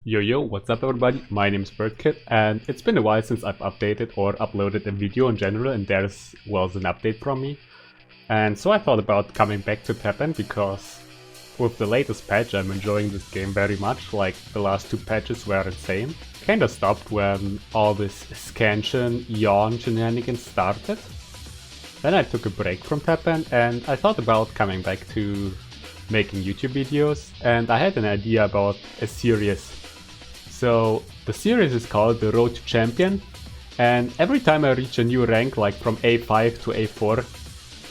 Yo, what's up everybody? My name is BirdKid, and it's been a while since I've updated or uploaded a video in general, and there's was an update from me. And so I thought about coming back to TEPPEN because with the latest patch I'm enjoying this game very much, like the last two patches were insane. Kinda stopped when all this scansion, yawn shenanigans started. Then I took a break from TEPPEN and I thought about coming back to making YouTube videos, and I had an idea about a series. So the series is called The Road to Champion, and every time I reach a new rank, like from A5 to A4,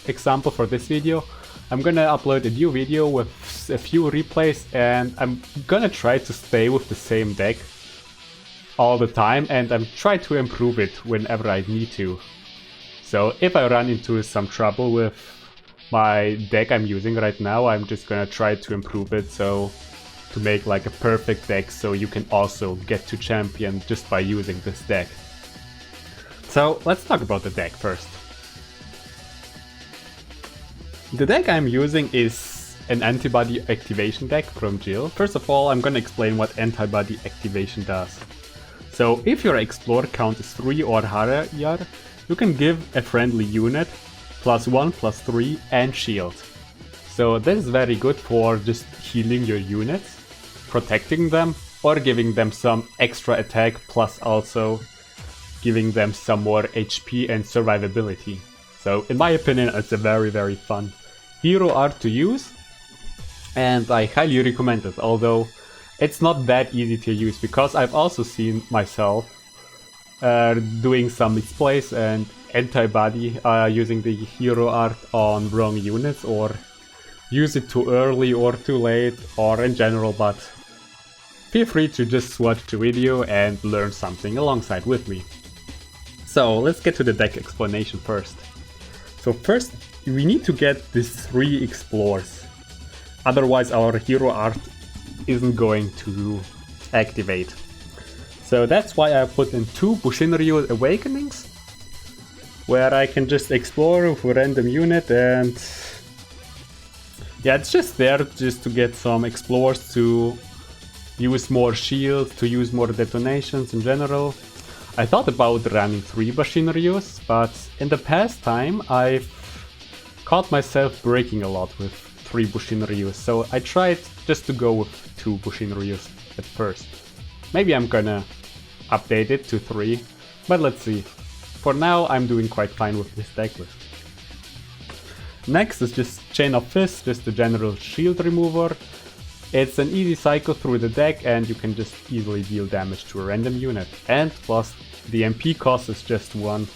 example for this video, I'm gonna upload a new video with a few replays, and I'm gonna try to stay with the same deck all the time, and I'm trying to improve it whenever I need to. So if I run into some trouble with my deck I'm using right now, I'm just gonna try to improve it so to make like a perfect deck so you can also get to champion just by using this deck. So let's talk about the deck first. The deck I'm using is an Antibody activation deck from Jill. First of all, I'm gonna explain what Antibody activation does. So if your explore count is 3 or higher, you can give a friendly unit +1/+3 and shield. So this is very good for just healing your units, protecting them, or giving them some extra attack, plus also giving them some more HP and survivability. So in my opinion, it's a very fun hero art to use, and I highly recommend it, although it's not that easy to use, because I've also seen myself doing some misplays and Antibody using the hero art on wrong units, or use it too early or too late, or in general, but feel free to just watch the video and learn something alongside with me. So let's get to the deck explanation first. So first we need to get these 3 explores, otherwise our hero art isn't going to activate. So that's why I put in 2 Bushinryu Awakenings, where I can just explore with a random unit, and yeah, it's just there just to get some explores, to use more shields, to use more detonations in general. I thought about running 3 Bushinryus, but in the past time I've caught myself breaking a lot with 3 Bushinryus, so I tried just to go with 2 Bushinryus at first. Maybe I'm gonna update it to 3, but let's see. For now I'm doing quite fine with this deck list. Next is just Chain of Fists, just a general shield remover. It's an easy cycle through the deck and you can just easily deal damage to a random unit. And plus the MP cost is just 1,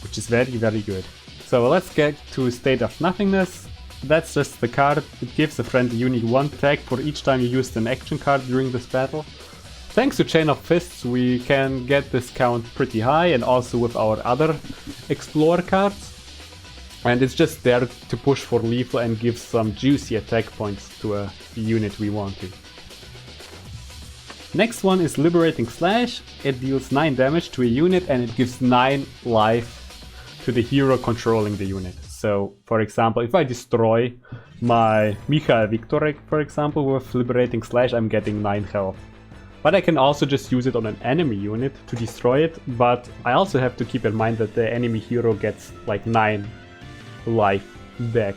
which is very good. So let's get to State of Nothingness. That's just the card. It gives a friendly unit 1 attack for each time you used an action card during this battle. Thanks to Chain of Fists we can get this count pretty high, and also with our other Explore cards. And it's just there to push for lethal and give some juicy attack points to a unit we want to. Next one is Liberating Slash. It deals 9 damage to a unit and it gives 9 life to the hero controlling the unit. So for example, if I destroy my Michael Victorek, for example, with Liberating Slash, I'm getting 9 health. But I can also just use it on an enemy unit to destroy it, but I also have to keep in mind that the enemy hero gets like 9 life back.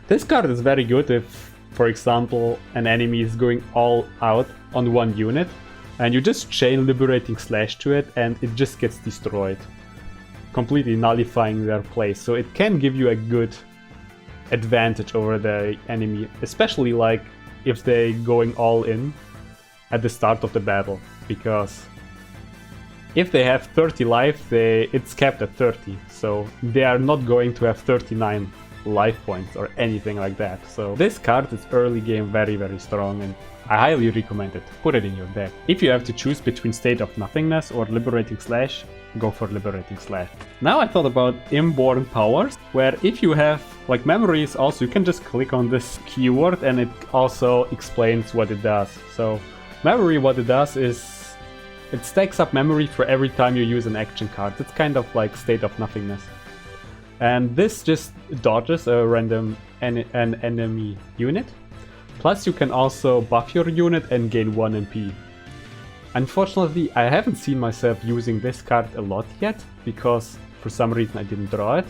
This card is very good if, for example, an enemy is going all out on one unit and you just chain Liberating Slash to it and it just gets destroyed, completely nullifying their play. So it can give you a good advantage over the enemy, especially like if they're going all in at the start of the battle, because if they have 30 life, it's capped at 30, so they are not going to have 39 life points or anything like that. So this card is early game very strong, and I highly recommend it. Put it in your deck. If you have to choose between State of Nothingness or Liberating Slash, go for Liberating Slash. Now I thought about Inborn Powers, where if you have like memories also, you can just click on this keyword and it also explains what it does. So memory, what it does is it stacks up memory for every time you use an action card. It's kind of like State of Nothingness. And this just dodges a random an enemy unit. Plus you can also buff your unit and gain 1 MP. Unfortunately, I haven't seen myself using this card a lot yet, because for some reason I didn't draw it.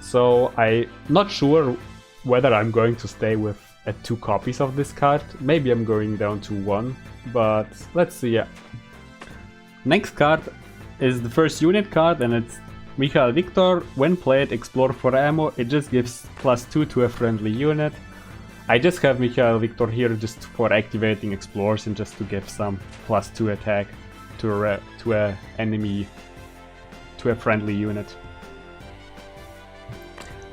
So I'm not sure whether I'm going to stay with 2 copies of this card. Maybe I'm going down to 1, but let's see. Yeah. Next card is the first unit card, and it's Mikhail Victor. When played, explore for ammo. It just gives +2 to a friendly unit. I just have Mikhail Victor here just for activating explores and just to give some +2 attack to a enemy, to a friendly unit.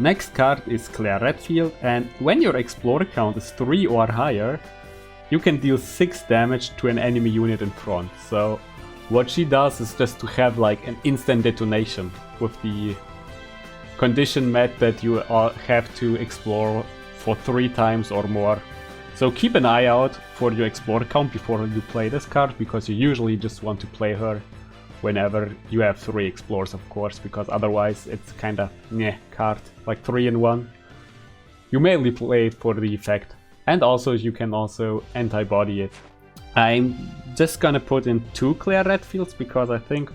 Next card is Claire Redfield, and when your explore count is 3 or higher, you can deal 6 damage to an enemy unit in front. So what she does is just to have like an instant detonation with the condition met that you have to explore for 3 times or more. So keep an eye out for your explore count before you play this card, because you usually just want to play her whenever you have 3 explores, of course, because otherwise it's kinda meh card, like 3 in 1. You mainly play it for the effect, and also you can also antibody it. I'm just gonna put in 2 Claire Redfields because I think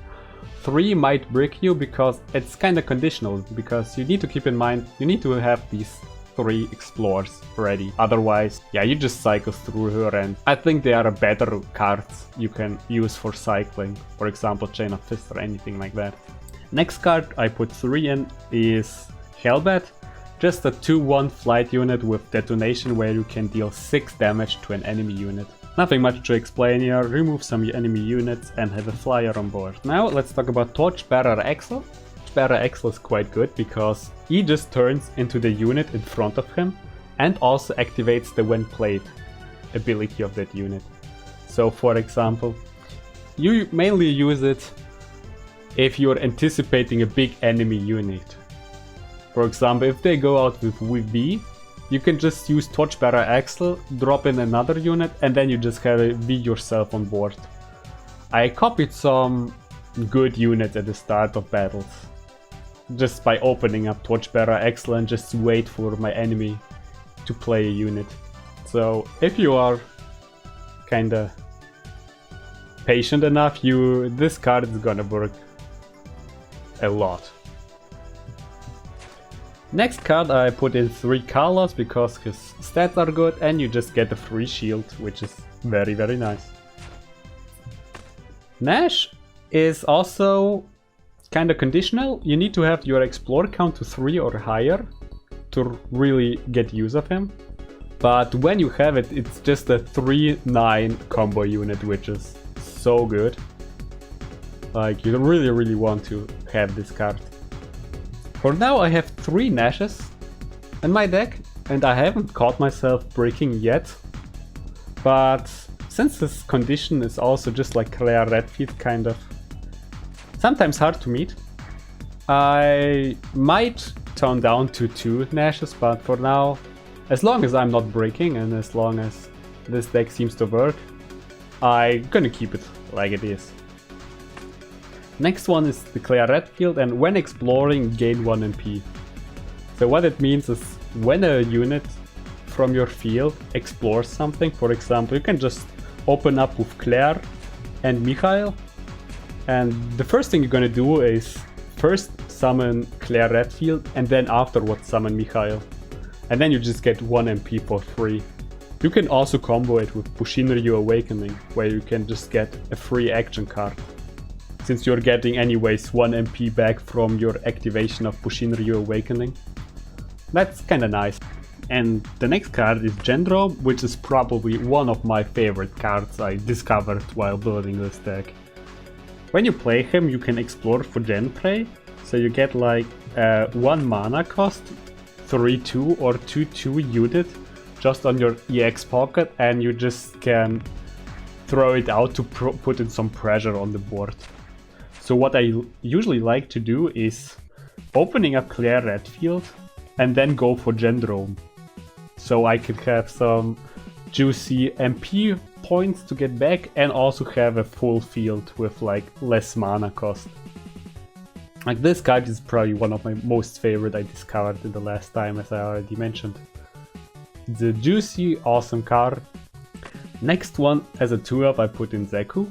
3 might brick you, because it's kinda conditional, because you need to keep in mind you need to have these 3 explores ready. Otherwise, yeah, you just cycle through her, and I think they are better cards you can use for cycling. For example, Chain of Fist or anything like that. Next card I put 3 in is Hellbat. Just a 2-1 flight unit with detonation where you can deal 6 damage to an enemy unit. Nothing much to explain here, remove some enemy units and have a flyer on board. Now let's talk about Torchbearer Axel. Torchbearer Axel is quite good because he just turns into the unit in front of him and also activates the when played ability of that unit. So for example, you mainly use it if you're anticipating a big enemy unit. For example, if they go out with V, you can just use Torchbearer Axel, drop in another unit, and then you just have a V yourself on board. I copied some good units at the start of battles, just by opening up Torchbearer Axel and just wait for my enemy to play a unit. So if you are kinda patient enough, this card is gonna work a lot. Next card I put in 3 Carlos because his stats are good and you just get a free shield, which is very very nice. Nash is also kinda conditional. You need to have your explore count to 3 or higher to really get use of him. But when you have it, it's just a 3-9 combo unit, which is so good. Like, you really want to have this card. For now I have 3 Nashes in my deck and I haven't caught myself breaking yet. But since this condition is also just like Claire Redfield, kind of sometimes hard to meet, I might tone down to 2 Nashes, but for now, as long as I'm not breaking and as long as this deck seems to work, I'm gonna keep it like it is. Next one is the Claire Redfield, and when exploring, gain 1 MP. So what it means is when a unit from your field explores something, for example, you can just open up with Claire and Mikhail, and the first thing you're gonna do is first summon Claire Redfield and then afterwards summon Mikhail. And then you just get 1 MP for free. You can also combo it with Bushinryu Awakening, where you can just get a free action card, since you're getting anyways 1 MP back from your activation of Bushinryu Awakening. That's kinda nice. And the next card is Gendro, which is probably one of my favorite cards I discovered while building this deck. When you play him, you can explore for Genprey, so you get like a 1 mana cost, 3-2 or 2-2 unit just on your EX pocket, and you just can throw it out to put in some pressure on the board. So what I usually like to do is opening up Claire Redfield and then go for Gendrome, so I can have some juicy MP points to get back and also have a full field with like less mana cost. Like, this card is probably one of my most favorite I discovered in the last time, as I already mentioned. the juicy, awesome card. Next one, as a 2-up, I put in Zeku.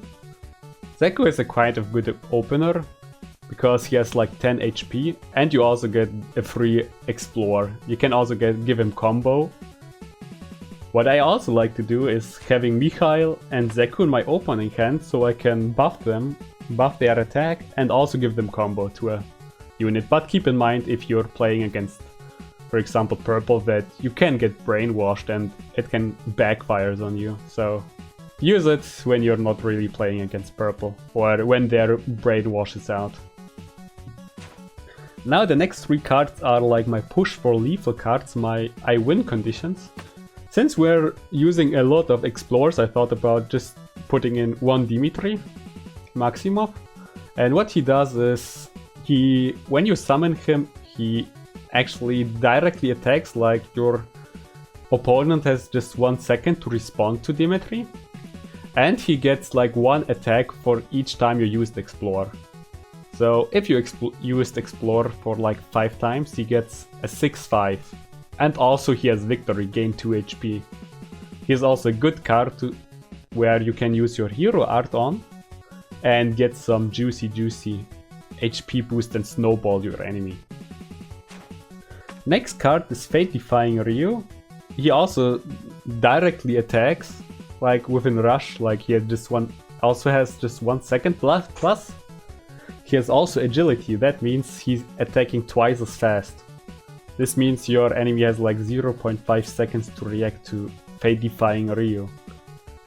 Zeku is a quite of good opener, because he has like 10 HP, and you also get a free Explore. You can also give him combo. What I also like to do is having Mikhail and Zeku in my opening hand, so I can buff them, buff their attack, and also give them combo to a unit. But keep in mind, if you're playing against, for example, purple, that you can get brainwashed and it can backfire on you. So use it when you're not really playing against purple, or when their brainwash is out. Now the next 3 cards are like my push for lethal cards, my I win conditions. Since we're using a lot of explores, I thought about just putting in one Dimitri Maximov. And what he does is, when you summon him, he actually directly attacks, like your opponent has just 1 second to respond to Dimitri. And he gets like 1 attack for each time you used Explore. So if you used Explore for like 5 times, he gets a 6-5. And also he has Victory, gain 2 HP. He's also a good card where you can use your hero art on and get some juicy HP boost and snowball your enemy. Next card is Fate Defying Ryu. He also directly attacks, like within rush, like he has also has just 1 second plus. He has also agility, that means he's attacking twice as fast. This means your enemy has like 0.5 seconds to react to Fate Defying Ryu.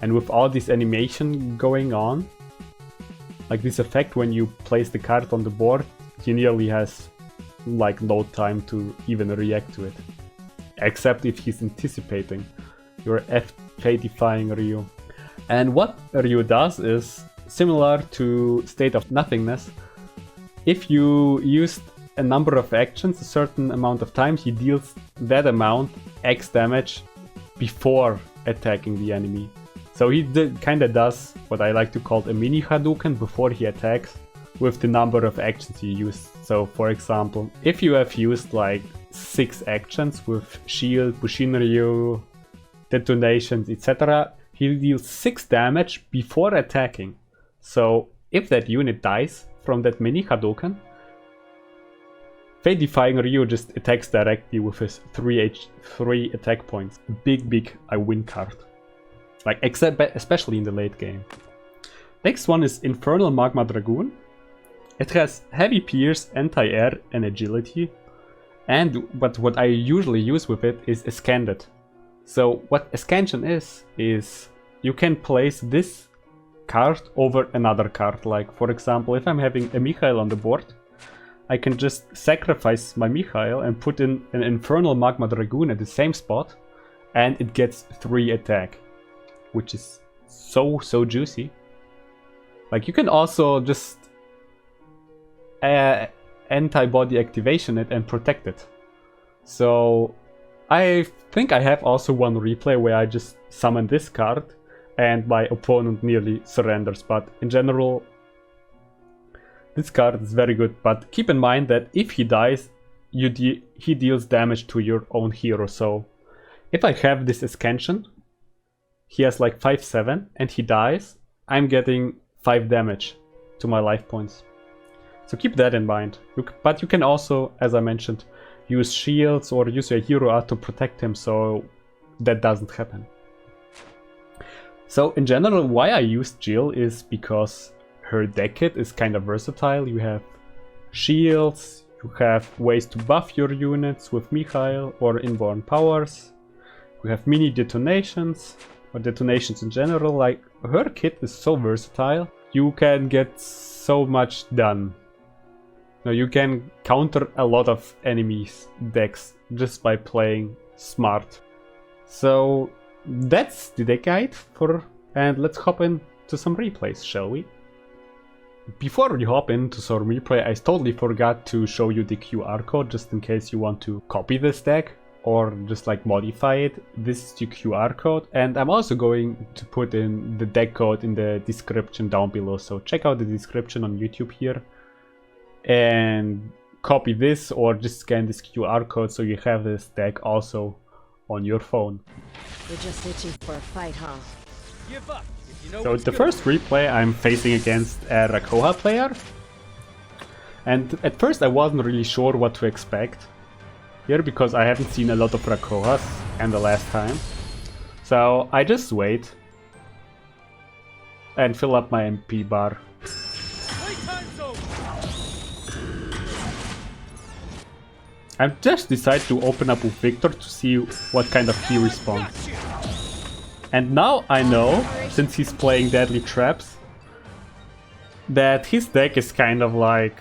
And with all this animation going on, like this effect when you place the card on the board, he nearly has like no time to even react to it. Except if he's anticipating your Fate Defying Ryu. And what Ryu does is similar to State of Nothingness. If you used a number of actions a certain amount of time, he deals that amount X damage before attacking the enemy. So he kinda does what I like to call a mini Hadouken before he attacks with the number of actions you used. So for example, if you have used like 6 actions with Shield, Bushinryu, detonations, etc., he deals 6 damage before attacking. So if that unit dies from that mini Hadouken, Fate Defying Ryu just attacks directly with his 3 attack points. Big I win card. Like especially in the late game. Next one is Infernal Magma Dragoon. It has heavy pierce, anti-air and agility. But what I usually use with it is Escanded. So what Escansion is you can place this card over another card. Like for example, if I'm having a Mikhail on the board, I can just sacrifice my Mikhail and put in an Infernal Magma Dragoon at the same spot, and it gets 3 attack, which is so juicy. Like you can also just antibody activation it and protect it. So I think I have also one replay where I just summon this card and my opponent nearly surrenders, but in general this card is very good. But keep in mind that if he dies, he deals damage to your own hero. So if I have this Escansion, he has like 5-7 and he dies, I'm getting 5 damage to my life points. So keep that in mind. But you can also, as I mentioned, use shields or use your hero art to protect him so that doesn't happen. So in general, why I used Jill is because her deck kit is kind of versatile. You have shields, you have ways to buff your units with Mikhail or inborn powers. You have mini detonations, or detonations in general. Like her kit is so versatile. You can get so much done. Now you can counter a lot of enemies' decks just by playing smart. So that's the deck guide and let's hop into some replays, shall we? Before we hop into some replay, I totally forgot to show you the QR code just in case you want to copy this deck or just like modify it. This is the QR code, and I'm also going to put in the deck code in the description down below. So check out the description on YouTube here and copy this or just scan this QR code so you have this deck also on your phone. You're just itching for a fight, huh? Give up if you know So what's the good. first replay I'm facing against a Rakoha player. And at first I wasn't really sure what to expect here because I haven't seen a lot of Rakohas and the last time. So I just wait and fill up my MP bar. Playtime's over. I just decided to open up with Victor to see what kind of he responds. Gotcha. And now I know, since he's playing Deadly Traps, that his deck is kind of like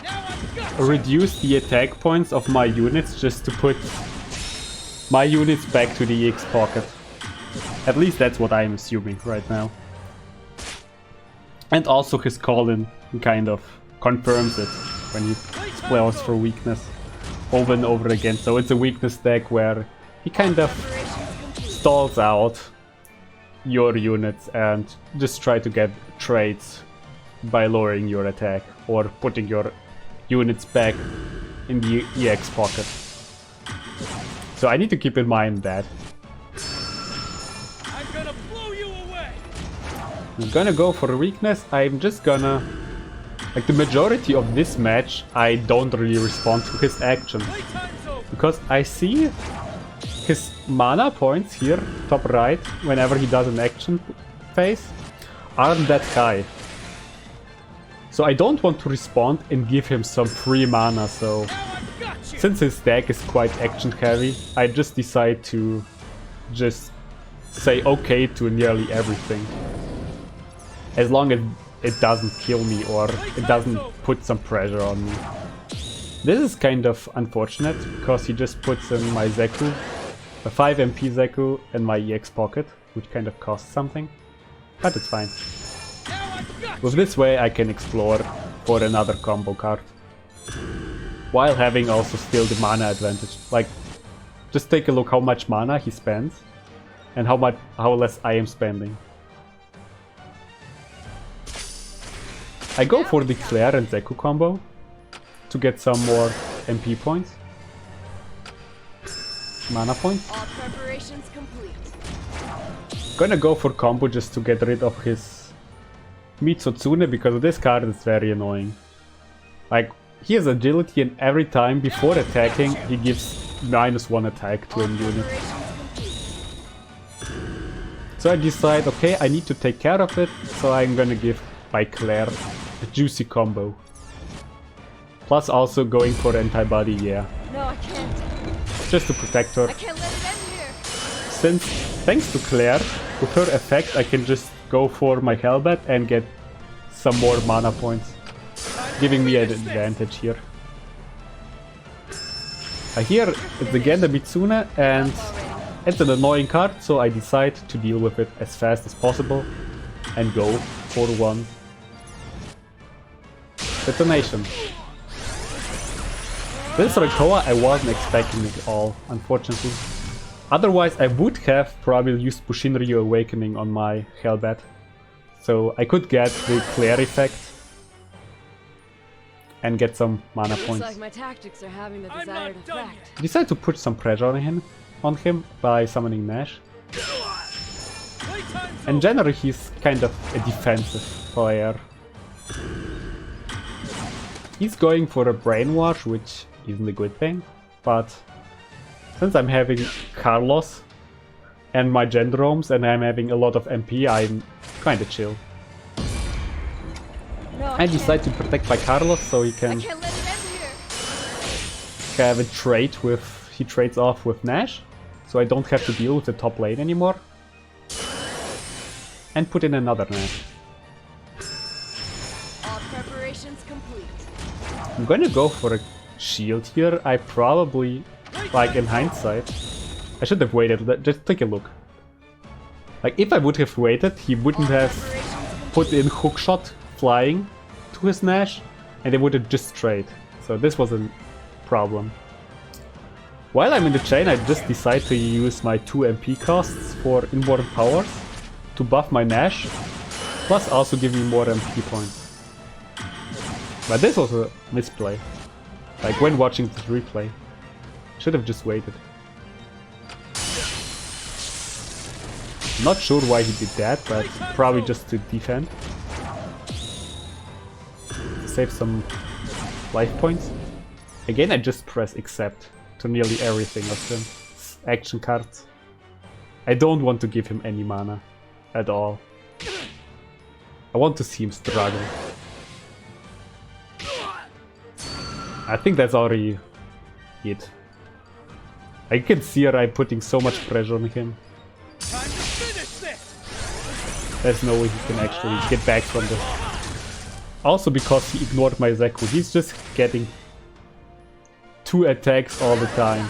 Now I've got you. reduce the attack points of my units just to put my units back to the EX pocket. At least that's what I'm assuming right now. And also his call-in kind of confirms it when he plays for weakness over and over again. So it's a weakness deck where he kind of stalls out your units and just try to get trades by lowering your attack or putting your units back in the EX pocket. So I need to keep in mind that. I'm gonna blow you away. I'm gonna go for weakness. I'm just gonna... Like the majority of this match, I don't really respond to his action. Playtime's over. Because I see his mana points here, top right, whenever he does an action phase, aren't that high. So I don't want to respond and give him some free mana, so... Now I've got you. Since his deck is quite action heavy, I just decide to just say okay to nearly everything. As long as it doesn't kill me or it doesn't put some pressure on me. This is kind of unfortunate because he just puts in my Zeku, a 5 MP Zeku, and my EX pocket, which kind of costs something, but it's fine. Now I've got With this way I can explore for another combo card. While having also still the mana advantage. Like, just take a look how much mana he spends and how less I am spending. I go for the Claire and Zeku combo to get some more MP points. Mana points. All preparations complete. Gonna go for combo just to get rid of his Mitsutsune because this card is very annoying. Like, he has agility and every time before attacking he gives -1 attack to a unit. So I decide, okay, I need to take care of it, so I'm gonna give my Claire a juicy combo. Plus also going for Antibody, yeah. No, I can't. Just to protect her. I can't let it end here. Since, thanks to Claire, with her effect I can just go for my Hellbat and get some more mana points, giving me an advantage here. Here it's again the Mitsune and it's an annoying card, so I decide to deal with it as fast as possible and go for one detonation. This Rakoa I wasn't expecting at all, unfortunately. Otherwise I would have probably used Bushinryu Awakening on my Hellbat, so I could get the Claire effect and get some mana Looks points. like my tactics are having the I'm desired not done effect. Decide to put some pressure on him by summoning Nash. Playtime's In over. general he's kind of a defensive player. He's going for a brainwash, which isn't a good thing, but since I'm having Carlos and my Gendromes and I'm having a lot of MP, I'm kinda chill. No, I decide to protect my Carlos so he I can can't let it end here. have a trade with... he trades off with Nash, so I don't have to deal with the top lane anymore. And put in another Nash. All preparations complete. I'm gonna go for a shield here. I probably, like in hindsight, I should have waited. Just take a look. Like if I would have waited, he wouldn't have put in hookshot flying to his Nash and they would have just trade. So this was a problem. While I'm in the chain, I just decide to use my 2 MP costs for inborn powers to buff my Nash, plus also give me more MP points. But this was a misplay. Like when watching this replay. Should have just waited. Not sure why he did that, but probably just to defend. Save some life points. Again, I just press accept to nearly everything of them. Action cards. I don't want to give him any mana at all. I want to see him struggle. I think that's already it. I can see her, I'm putting so much pressure on him. Time to finish this. There's no way he can actually get back from this. Also because he ignored my Zeku, he's just getting 2 attacks all the time.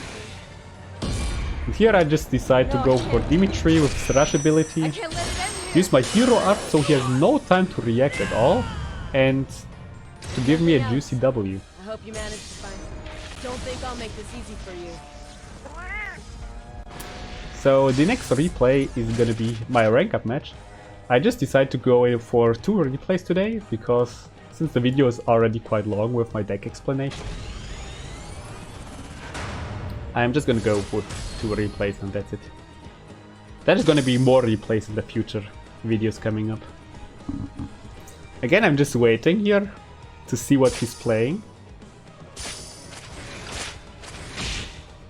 And here I just decide to go for Dimitri with his rush ability. I can't let it end here. Use my hero up so he has no time to react at all. And to give me a juicy W. I hope you manage to find some. Don't think I'll make this easy for you. So the next replay is gonna be my rank up match. I just decided to go for 2 replays today, because since the video is already quite long with my deck explanation, I'm just gonna go for 2 replays and that's it. There's gonna be more replays in the future videos coming up. Again, I'm just waiting here to see what he's playing.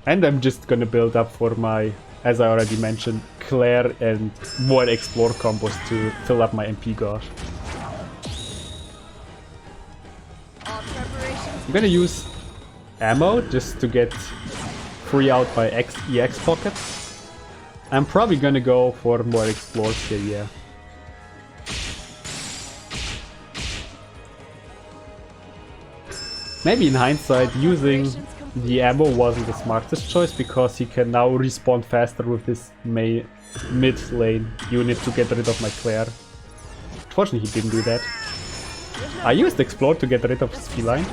And I'm just gonna build up for my, as I already mentioned, Claire and more Explore combos to fill up my MP gauge. All preparations. I'm gonna use ammo just to get free out my EX pockets. I'm probably gonna go for more Explores here, yeah. Maybe in hindsight, using the ammo wasn't the smartest choice, because he can now respawn faster with this mid lane unit to get rid of my Claire. Fortunately, he didn't do that. I used Explore to get rid of his feline.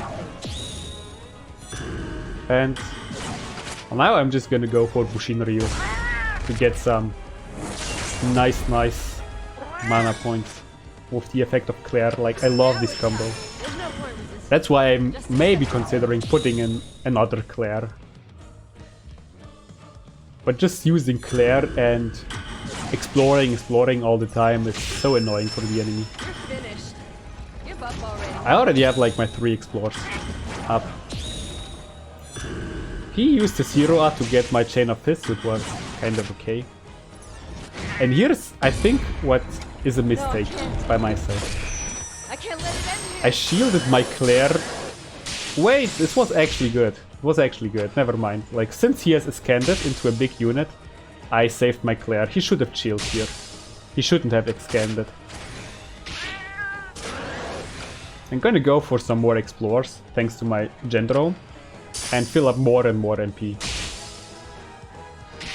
And now I'm just gonna go for Bushin Ryu to get some nice mana points with the effect of Claire. Like, I love this combo. There's no point resisting. That's why I'm maybe considering putting in another Claire. But just using Claire and exploring all the time is so annoying for the enemy. You're finished. Give up already. I already have like my 3 explores up. He used his hero up to get my Chain of Fists, which was kind of okay. And here's, I think, what is a mistake by myself. I can't let it end here. I shielded my Claire. Wait, this was actually good. It was actually good, never mind. Like, since he has Scanded into a big unit, I saved my Claire. He should have chilled here. He shouldn't have Scanded. I'm gonna go for some more Explores, thanks to my Gendro, and fill up more and more MP.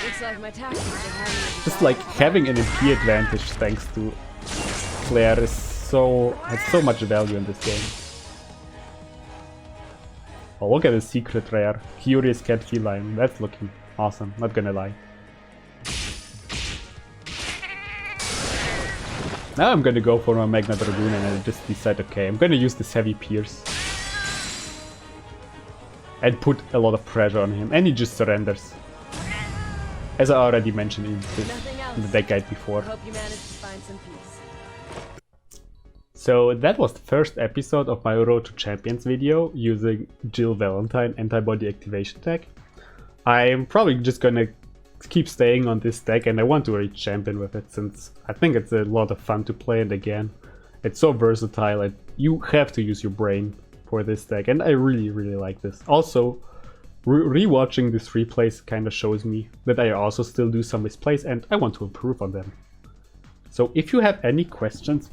Looks like my tactics are having a Just like having an MP advantage thanks to Claire has so much value in this game. Oh, look at the secret rare. Curious Cat Feline. That's looking awesome, not gonna lie. Now I'm gonna go for my Magna Dragoon and I just decide, okay, I'm gonna use this heavy Pierce. And put a lot of pressure on him, and he just surrenders. As I already mentioned in the deck guide before. I hope you manage to find some peace. So that was the first episode of my Road to Champions video using Jill Valentine Antibody Activation deck. I'm probably just gonna keep staying on this deck, and I want to reach Champion with it, since I think it's a lot of fun to play, and again, it's so versatile and you have to use your brain for this deck, and I really like this. Also, rewatching these replays kind of shows me that I also still do some misplays and I want to improve on them. So if you have any questions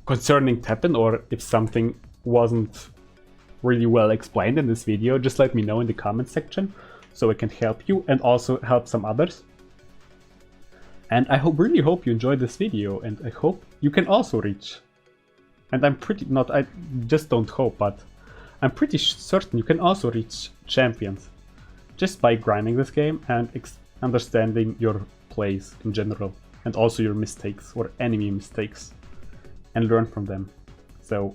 concerning TEPPEN, or if something wasn't really well explained in this video, just let me know in the comment section so I can help you and also help some others. And I really hope you enjoyed this video, and I hope you can also reach. And I just don't hope, but I'm pretty certain you can also reach champions just by grinding this game and understanding your plays in general, and also your mistakes or enemy mistakes, and learn from them. So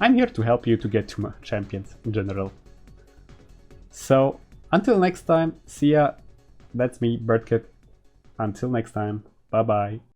I'm here to help you to get to champions in general. So until next time, see ya. That's me, Birdkit. Until next time. Bye bye.